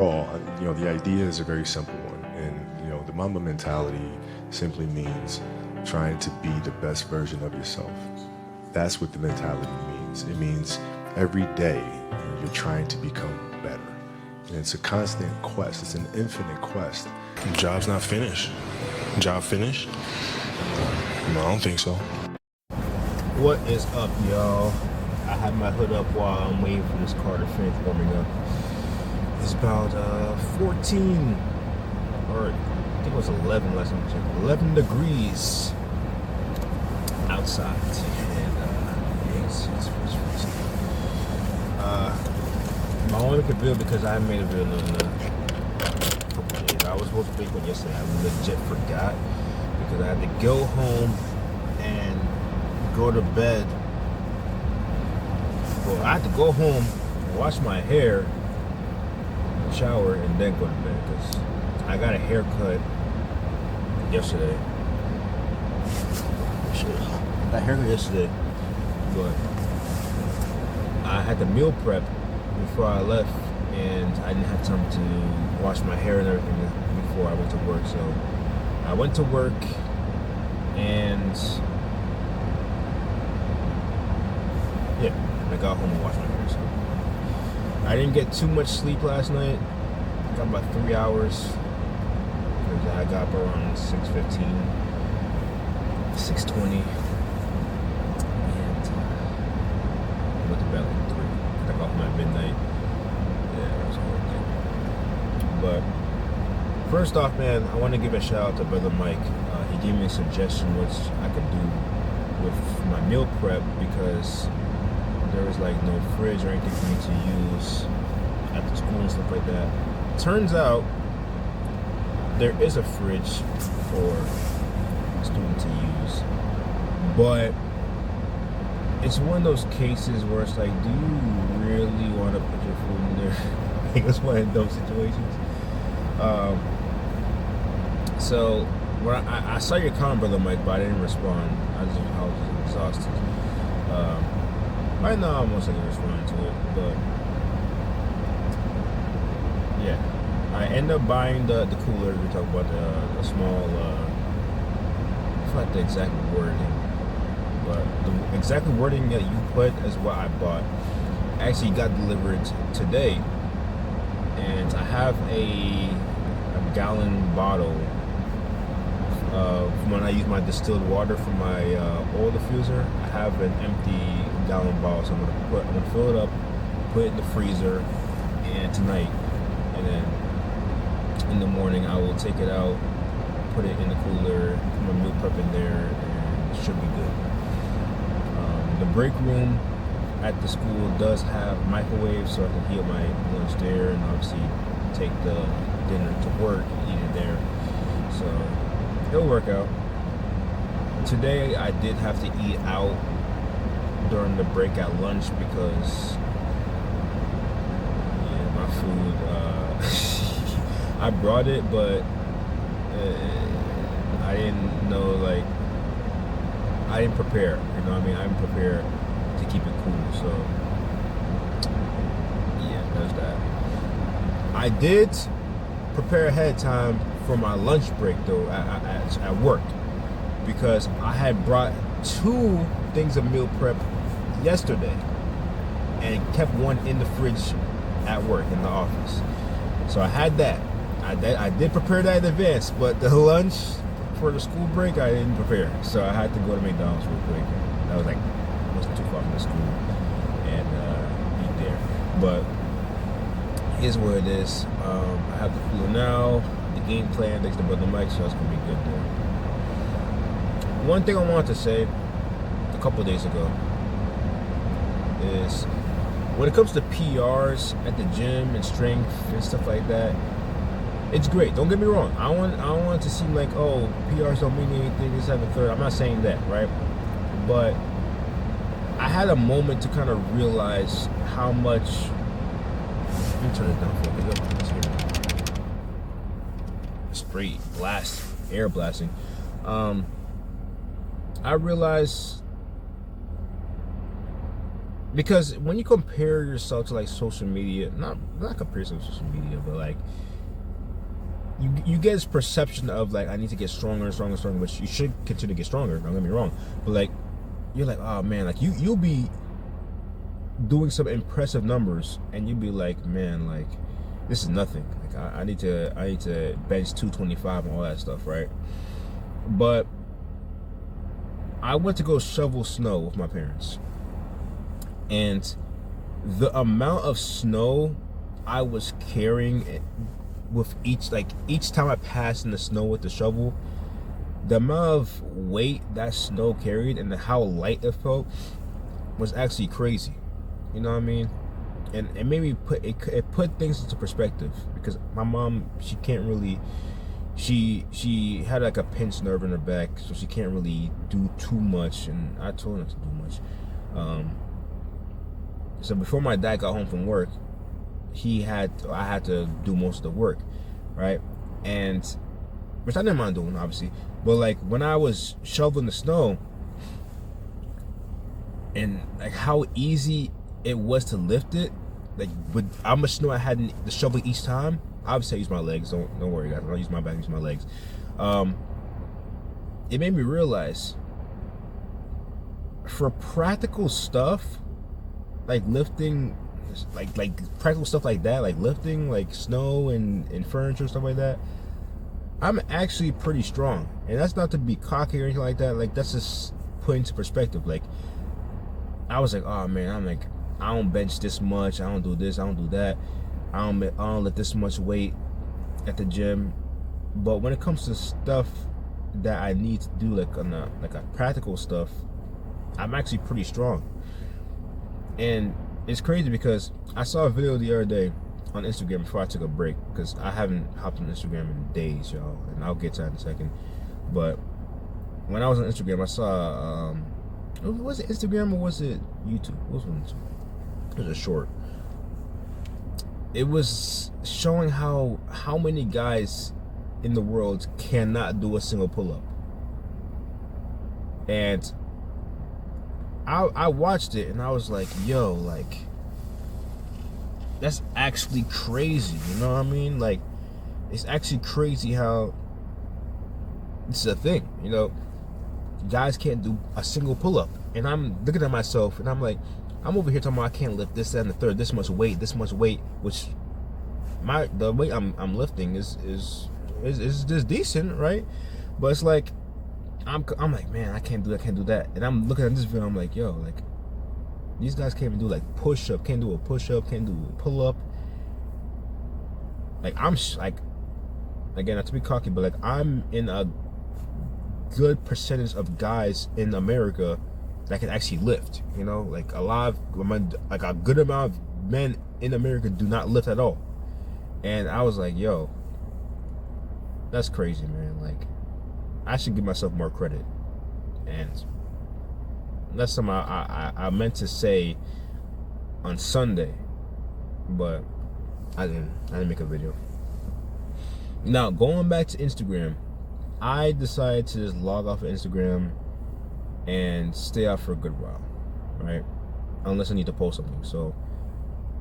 The idea is a very simple one, and the Mamba mentality simply means trying to be the best version of yourself. That's what the mentality means. It means every day you're trying to become better, and it's a constant quest. It's an infinite quest. Job's not finished. Job finished? No, I don't think so. What is up, y'all? I have my hood up while I'm waiting for this car to finish warming up. It's about 14, or I think it was 11 last time I checked. 11 degrees outside, and it's freezing. I want to make a video because I haven't made a video in a couple of days. I was supposed to make one yesterday. I legit forgot because I had to go home and go to bed. Well, I had to go home, wash my hair, shower, and then go to bed because I got a haircut yesterday. I got a haircut yesterday, but I had to meal prep before I left, and I didn't have time to wash my hair and everything before I went to work. So I went to work, and yeah, I got home and washed my hair. So I didn't get too much sleep last night. I got about 3 hours because I got up around 6:15, 6:20, and I went to bed like 3. I got home at midnight. Yeah, that was a whole thing. But first off, man, I want to give a shout out to Brother Mike. He gave me a suggestion which I could do with my meal prep because there was like no fridge or anything for me to use at the school and stuff like that. Turns out there is a fridge for a student to use, but it's one of those cases where it's like, do you really want to put your food in there? Like, it's one of those situations. So when I saw your comment, Brother Mike, but I didn't respond. I was exhausted. Right now, I'm most likely responding to it, but yeah, I end up buying the cooler. We talk about the small. I forgot the exact wording, but the exact wording that you put is what I bought. Actually, got delivered today, and I have a gallon bottle when I use my distilled water for my oil diffuser. I have an empty gallon bottle, so I'm gonna fill it up, put it in the freezer, and tonight, and then in the morning I will take it out, put it in the cooler, put my meal prep in there, and it should be good. The break room at the school does have a microwave, so I can heat my lunch there, and obviously take the dinner to work and eat it there. So it'll work out. Today I did have to eat out during the break at lunch because my food, I brought it, but I didn't know, like, I didn't prepare, you know what I mean? I didn't prepare to keep it cool, so yeah, there's that. I did prepare ahead of time for my lunch break though at work, because I had brought 2 things of meal prep yesterday and kept one in the fridge at work in the office. So I had that. I did prepare that in advance, but the lunch for the school break I didn't prepare. So I had to go to McDonald's real quick. That was like, it wasn't too far from the school, and eat there. But here's what it is. I have the cooler now. The game plan next to Brother Mike, so it's gonna be good there. One thing I wanted to say a couple days ago is when it comes to PRs at the gym and strength and stuff like that, it's great. Don't get me wrong. I don't want it to seem like, oh, PRs don't mean anything, this, that, and the third. I'm not saying that, right? But I had a moment to kind of realize how much. Let me turn it down for a bit. Straight blast, air blasting. I realized because when you compare yourself to like social media, not comparison to social media, but like you get this perception of like I need to get stronger and stronger and stronger, which you should continue to get stronger. Don't get me wrong, but like you're like, oh man, like you'll be doing some impressive numbers, and you'll be like, man, like this is nothing. Like I need to bench 225 and all that stuff, right? But I went to go shovel snow with my parents, and the amount of snow I was carrying with each time I passed in the snow with the shovel, the amount of weight that snow carried and how light it felt was actually crazy. You know what I mean? And it made me put things into perspective, because my mom, she can't really, she had like a pinched nerve in her back, so she can't really do too much, and I told her not to do much. So before my dad got home from work, I had to do most of the work, right? And which I didn't mind doing, obviously, but like when I was shoveling the snow, and like how easy it was to lift it, like with how much snow I had in the shovel each time. Obviously I use my legs, don't worry guys, I don't use my back, I use my legs. It made me realize, for practical stuff, like lifting, like practical stuff like that, like lifting like snow and furniture, stuff like that, I'm actually pretty strong. And that's not to be cocky or anything like that, like that's just put into perspective. Like I was like, oh man, I don't bench this much, I don't do this, I don't do that, I don't lift this much weight at the gym. But when it comes to stuff that I need to do, like on a practical stuff, I'm actually pretty strong. And it's crazy because I saw a video the other day on Instagram before I took a break, because I haven't hopped on Instagram in days, y'all, and I'll get to that in a second. But when I was on Instagram, I saw was it Instagram or was it YouTube? What was it? It was a short. It was showing how many guys in the world cannot do a single pull-up. And I watched it and I was like, yo, like that's actually crazy, you know what I mean? Like it's actually crazy how this is a thing, you know. Guys can't do a single pull-up, and I'm looking at myself and I'm like, I'm over here talking about I can't lift this, that, and the third, this much weight, which the weight I'm lifting is just decent, right? But it's like I'm like, man, I can't do that. And I'm looking at this video, I'm like, yo, like these guys can't even do like push-up, can't do a push-up, can't do a pull-up. Like I'm like, again, not to be cocky, but like I'm in a good percentage of guys in America that can actually lift, you know. Like a good amount of men in America do not lift at all. And I was like, yo, that's crazy, man. Like I should give myself more credit. And that's something I meant to say on Sunday, but I didn't make a video. Now going back to Instagram, I decided to just log off of Instagram and stay out for a good while, right? Unless I need to post something. So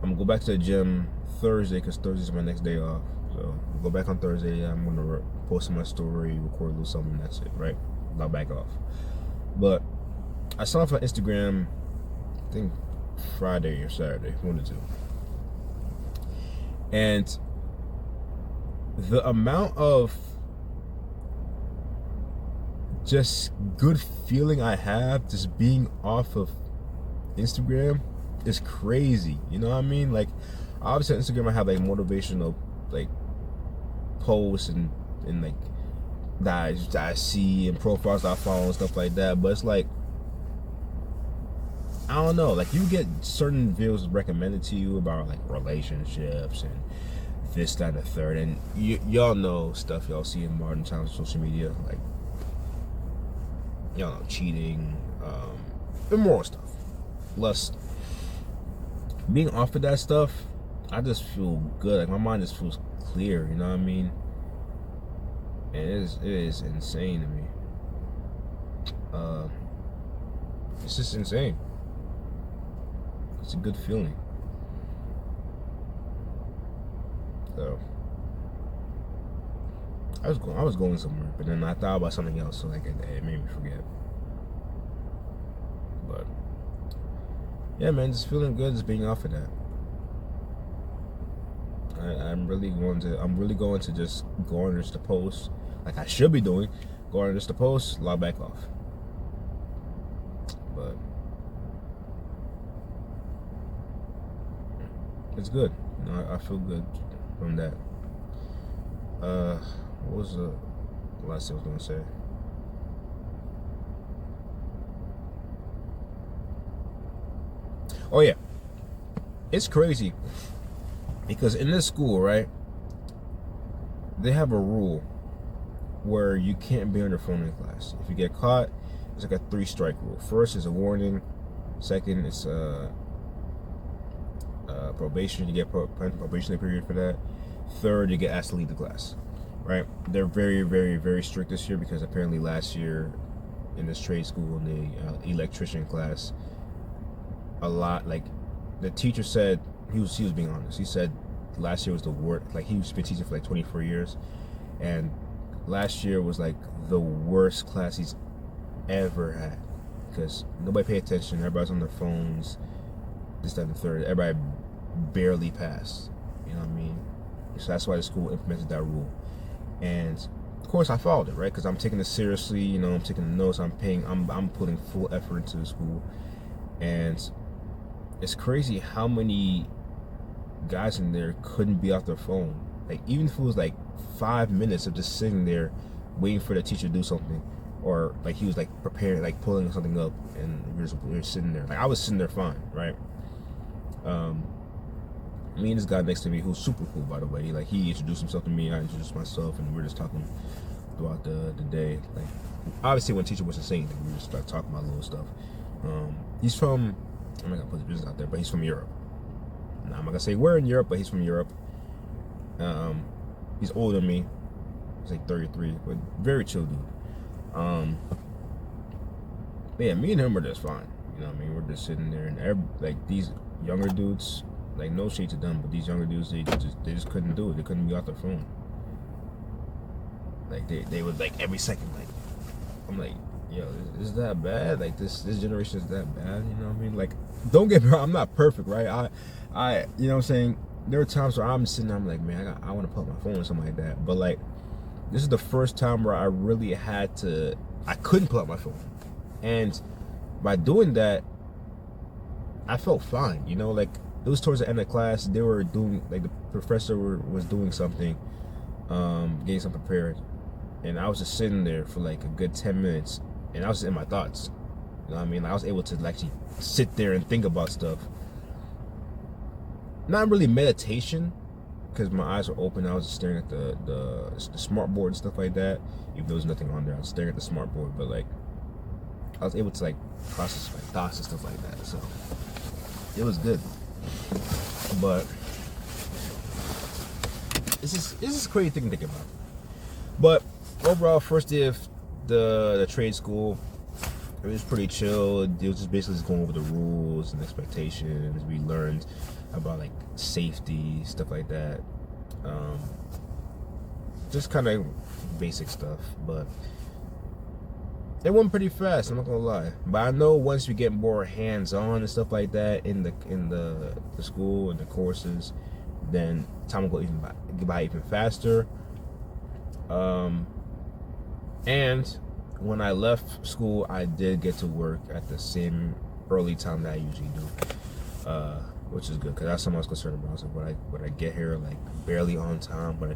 I'm gonna go back to the gym Thursday, because Thursday's my next day off. So I'll go back on Thursday. I'm gonna post my story, record a little something. That's it, right? Log back off. But I saw off on Instagram, I think Friday or Saturday, one or two. And the amount of just good feeling I have just being off of Instagram is crazy. You know what I mean? Like obviously on Instagram I have like motivational like posts and like that I see and profiles that I follow and stuff like that. But it's like, I don't know, like you get certain videos recommended to you about like relationships and this, that, and the third, and y'all know stuff y'all see in modern times of social media, like y'all know cheating, immoral stuff, lust. Being off of that stuff, I just feel good. Like my mind just feels clear. You know what I mean? And it is insane to me. It's just insane. It's a good feeling. So I was going somewhere, but then I thought about something else, so like it made me forget. But yeah, man, just feeling good, just being off of that. I'm really going to just go under the post, like I should be doing, go under the post, log back off. But it's good. You know, I feel good from that. What was the last thing I was gonna say? Oh yeah, it's crazy because in this school, right, they have a rule where you can't be on your phone in class. If you get caught, it's like a 3-strike rule. First is a warning. Second, it's probation. You get probationary period for that. Third, you get asked to leave the class. Right? They're very, very, very strict this year because apparently last year in this trade school, in the electrician class, a lot, like the teacher said, he was being honest. He said last year was the worst. Like he's been teaching for like 24 years, and last year was like the worst class he's ever had because nobody paid attention. Everybody's on their phones. This, that, and the third. Everybody barely passed. You know what I mean? So that's why the school implemented that rule. And of course I followed it, right? Because I'm taking it seriously. You know, I'm taking the notes. I'm putting full effort into the school, and it's crazy how many guys in there couldn't be off their phone. Like even if it was like 5 minutes of just sitting there waiting for the teacher to do something, or like he was like preparing, like pulling something up, and we were sitting there. Like I was sitting there fine, right? Me and this guy next to me, who's super cool, by the way. Like he introduced himself to me, I introduced myself, and we were just talking throughout the day. Like obviously when the teacher wasn't saying anything, we were just like talking about little stuff. He's from, I'm not gonna put the business out there, but he's from Europe. Now I'm not gonna say where in Europe, but he's from Europe. He's older than me. He's like 33, but very chill dude. But yeah, me and him are just fine. You know what I mean? We're just sitting there, and like these younger dudes, like no shade to them, but these younger dudes, they just couldn't do it. They couldn't be off their phone. Like they would like every second, like I'm like, yo, is that bad? Like this generation is that bad? You know what I mean? Like, don't get me wrong, I'm not perfect, right? I you know what I'm saying? There are times where I'm sitting there, I'm like, man, I want to pull up my phone or something like that. But like, this is the first time where I really I couldn't pull up my phone. And by doing that, I felt fine. You know, like it was towards the end of class. They were doing, like the professor was doing something, getting something prepared. And I was just sitting there for like a good 10 minutes. And I was just in my thoughts. You know what I mean? I was able to actually sit there and think about stuff. Not really meditation, because my eyes were open. I was just staring at the smart board and stuff like that. If there was nothing on there, I was staring at the smart board. But like, I was able to like process my thoughts and stuff like that. So it was good. But this is a crazy thing to think about. But overall, first day of the trade school, it was pretty chill. It was just basically just going over the rules and expectations. We learned about like safety, stuff like that. Just kind of basic stuff, but it went pretty fast. I'm not gonna lie, but I know once we get more hands-on and stuff like that in the school and the courses, then time will go by even faster. And when I left school, I did get to work at the same early time that I usually do, which is good because that's something I was concerned about. I was like, would I get here like barely on time? But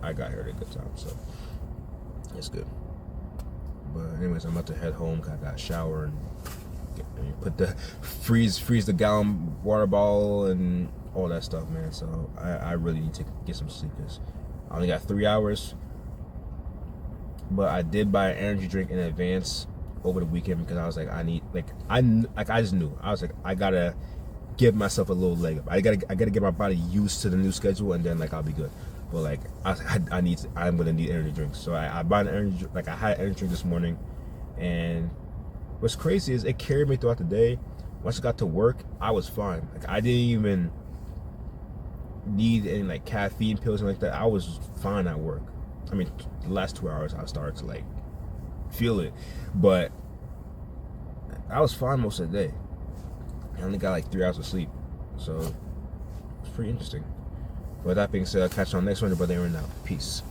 I got here at a good time, so it's good. But anyways, I'm about to head home. Cause I got a shower and put the freeze the gallon water bottle and all that stuff, man. So I really need to get some sleep because I only got 3 hours. But I did buy an energy drink in advance over the weekend because I was like, I just knew. I was like, I gotta give myself a little leg up. I gotta get my body used to the new schedule, and then like I'll be good. But like I'm gonna need energy drinks. So I bought an energy, I had an energy drink this morning, and what's crazy is it carried me throughout the day. once I got to work, I was fine. Like I didn't even need any like caffeine pills and like that. I was fine at work. I mean, the last 2 hours I started to like feel it, but I was fine most of the day. I only got like 3 hours of sleep, so it's pretty interesting. With that being said, I'll catch you on the next one. Brother Aaron out. Peace.